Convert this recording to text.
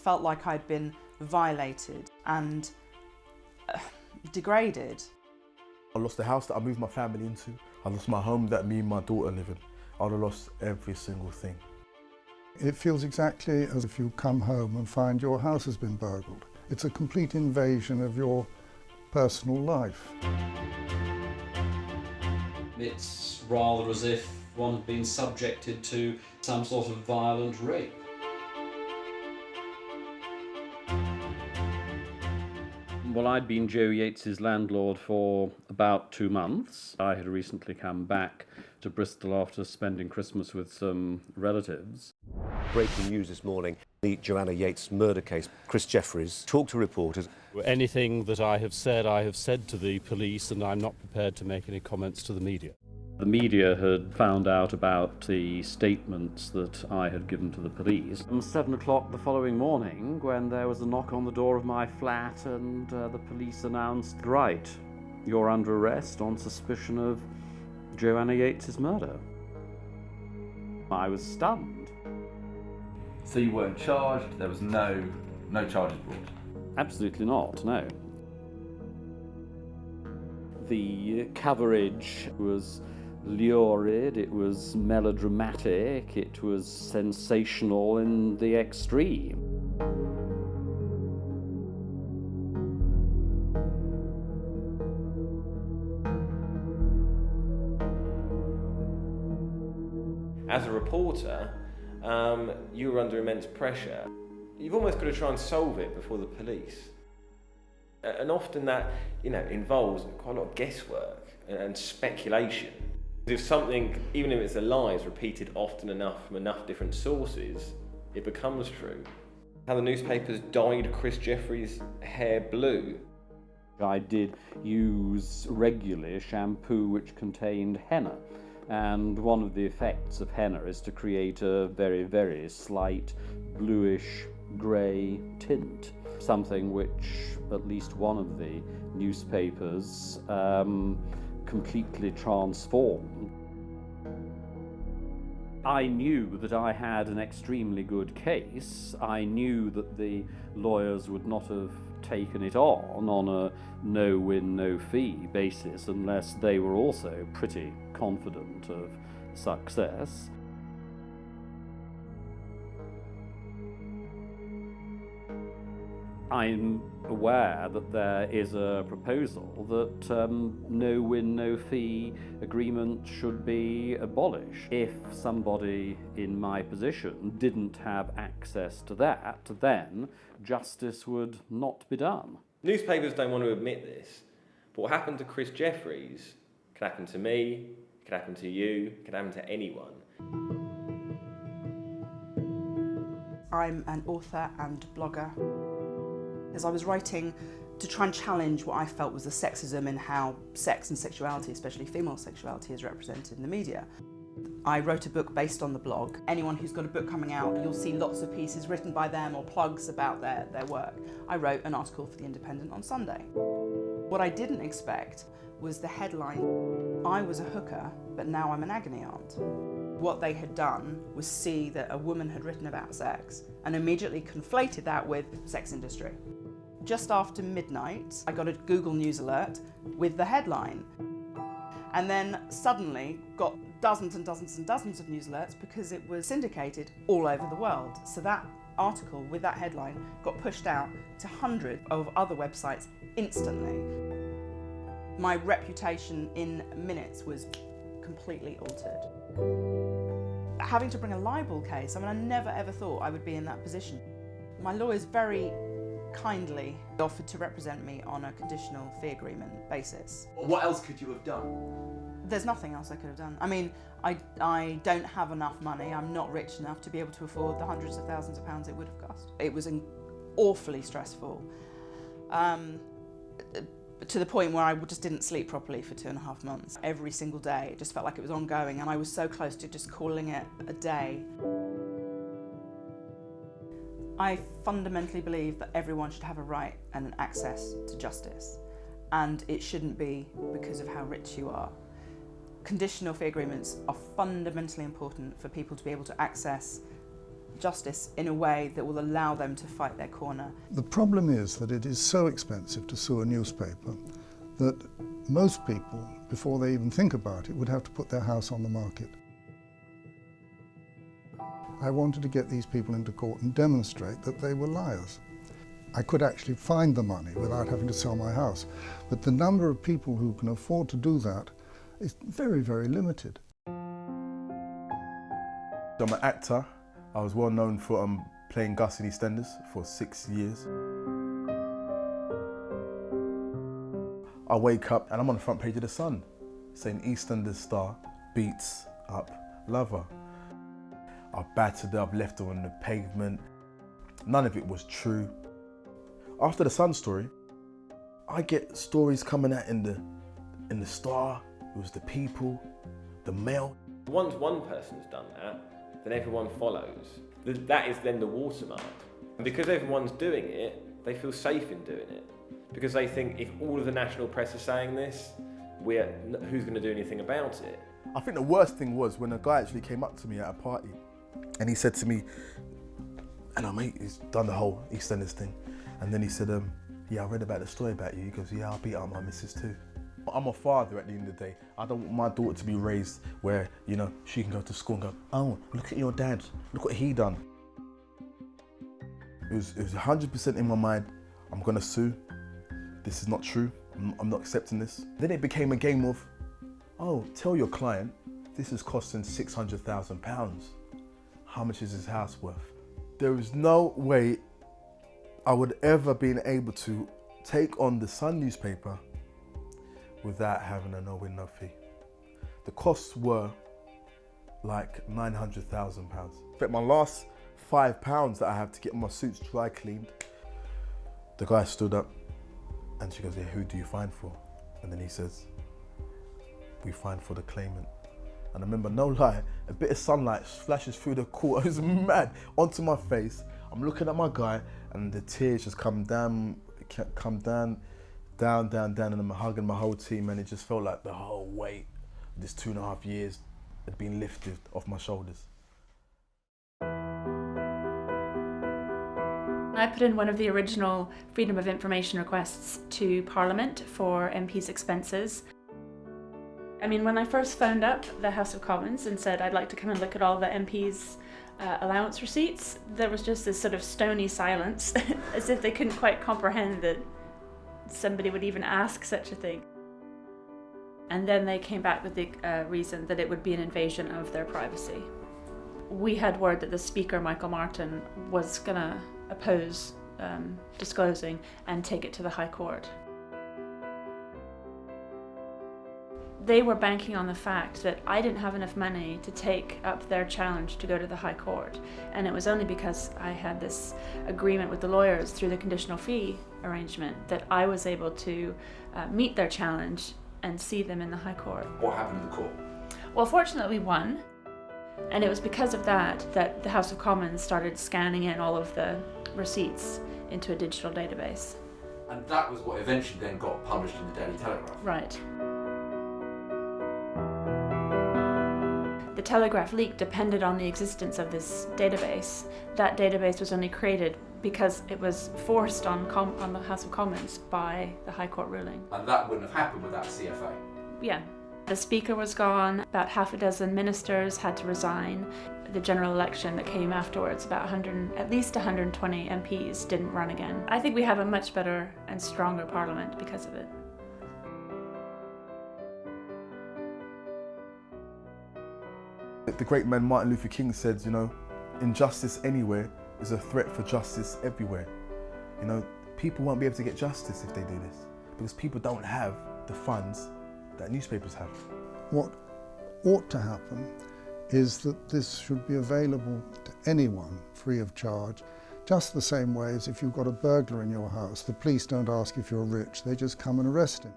felt like I'd been violated and degraded. I lost the house that I moved my family into. I lost my home that me and my daughter live in. I'd have lost every single thing. It feels exactly as if you come home and find your house has been burgled. It's a complete invasion of your personal life. It's rather as if one had been subjected to some sort of violent rape. Well, I'd been Joe Yeates' landlord for about 2 months. I had recently come back to Bristol after spending Christmas with some relatives. Breaking news this morning, the Joanna Yeates murder case. Chris Jefferies talked to reporters. Anything that I have said to the police, and I'm not prepared to make any comments to the media. The media had found out about the statements that I had given to the police. It was 7 o'clock the following morning when there was a knock on the door of my flat and the police announced, right, you're under arrest on suspicion of Joanna Yeates' murder. I was stunned. So you weren't charged, there was no charges brought? Absolutely not, no. The coverage was lurid, it was melodramatic, it was sensational in the extreme. As a reporter, you were under immense pressure. You've almost got to try and solve it before the police. And often that, involves quite a lot of guesswork and speculation. If something, even if it's a lie, is repeated often enough from enough different sources, it becomes true. How the newspapers dyed Chris Jefferies' hair blue. I did use regularly shampoo which contained henna, and one of the effects of henna is to create a very, very slight bluish grey tint, something which at least one of the newspapers completely transformed. I knew that I had an extremely good case. I knew that the lawyers would not have taken it on a no-win, no-fee basis unless they were also pretty confident of success. I'm aware that there is a proposal that no-win, no-fee agreement should be abolished. If somebody in my position didn't have access to that, then justice would not be done. Newspapers don't want to admit this, but what happened to Chris Jefferies could happen to me, could happen to you, could happen to anyone. I'm an author and blogger. As I was writing to try and challenge what I felt was the sexism in how sex and sexuality, especially female sexuality, is represented in the media. I wrote a book based on the blog. Anyone who's got a book coming out, you'll see lots of pieces written by them or plugs about their work. I wrote an article for The Independent on Sunday. What I didn't expect was the headline, I was a hooker, but now I'm an agony aunt. What they had done was see that a woman had written about sex and immediately conflated that with sex industry. Just after midnight, I got a Google News alert with the headline. And then suddenly got dozens and dozens and dozens of news alerts because it was syndicated all over the world. So that article with that headline got pushed out to hundreds of other websites instantly. My reputation in minutes was completely altered. Having to bring a libel case, I never ever thought I would be in that position. My lawyers very kindly offered to represent me on a conditional fee agreement basis. What else could you have done? There's nothing else I could have done. I don't have enough money. I'm not rich enough to be able to afford the hundreds of thousands of pounds it would have cost. It was awfully stressful. To the point where I just didn't sleep properly for 2.5 months. Every single day, it just felt like it was ongoing, and I was so close to just calling it a day. I fundamentally believe that everyone should have a right and an access to justice, and it shouldn't be because of how rich you are. Conditional fee agreements are fundamentally important for people to be able to access justice in a way that will allow them to fight their corner. The problem is that it is so expensive to sue a newspaper that most people, before they even think about it, would have to put their house on the market. I wanted to get these people into court and demonstrate that they were liars. I could actually find the money without having to sell my house, but the number of people who can afford to do that is very, very limited. I'm an actor. I was well known for playing Gus in EastEnders for 6 years. I wake up and I'm on the front page of The Sun saying EastEnders star beats up lover. I've battered her, I've left her on the pavement. None of it was true. After the Sun story, I get stories coming out in the Star. It was the People, the Mail. Once one person's done that, then everyone follows. That is then the watermark. And because everyone's doing it, they feel safe in doing it. Because they think if all of the national press are saying this, who's going to do anything about it? I think the worst thing was when a guy actually came up to me at a party and he said to me, and mate, he's done the whole EastEnders thing. And then he said, yeah, I read about the story about you. He goes, yeah, I beat up my missus too. I'm a father at the end of the day. I don't want my daughter to be raised where, you know, she can go to school and go, oh, look at your dad, look what he done. It was 100% in my mind, I'm gonna sue. This is not true, I'm not accepting this. Then it became a game of, oh, tell your client, this is costing £600,000. How much is his house worth? There is no way I would ever been able to take on the Sun newspaper without having a no-win, no fee. The costs were like £900,000. In fact, my last £5 that I have to get my suits dry cleaned, the guy stood up and she goes, yeah, who do you fine for? And then he says, we fine for the claimant. And I remember, no lie, a bit of sunlight flashes through the court. I was mad, onto my face. I'm looking at my guy and the tears just come down, down, and I'm hugging my whole team, and it just felt like the whole weight of this 2.5 years had been lifted off my shoulders. I put in one of the original Freedom of Information requests to Parliament for MPs' expenses. I mean, when I first phoned up the House of Commons and said I'd like to come and look at all the MPs' allowance receipts, there was just this sort of stony silence, as if they couldn't quite comprehend that somebody would even ask such a thing. And then they came back with the reason that it would be an invasion of their privacy. We had word that the Speaker, Michael Martin, was going to oppose disclosing and take it to the High Court. They were banking on the fact that I didn't have enough money to take up their challenge to go to the High Court, and it was only because I had this agreement with the lawyers through the conditional fee arrangement that I was able to meet their challenge and see them in the High Court. What happened in the court? Well, fortunately we won, and it was because of that that the House of Commons started scanning in all of the receipts into a digital database. And that was what eventually then got published in the Daily Telegraph. Right. The Telegraph leak depended on the existence of this database. That database was only created because it was forced on the House of Commons by the High Court ruling. And that wouldn't have happened without CFA. Yeah. The Speaker was gone, about half a dozen ministers had to resign. The general election that came afterwards, at least 120 MPs didn't run again. I think we have a much better and stronger parliament because of it. The great man Martin Luther King said, you know, injustice anywhere is a threat for justice everywhere. You know, people won't be able to get justice if they do this because people don't have the funds that newspapers have. What ought to happen is that this should be available to anyone free of charge, just the same way as if you've got a burglar in your house. The police don't ask if you're rich, they just come and arrest him.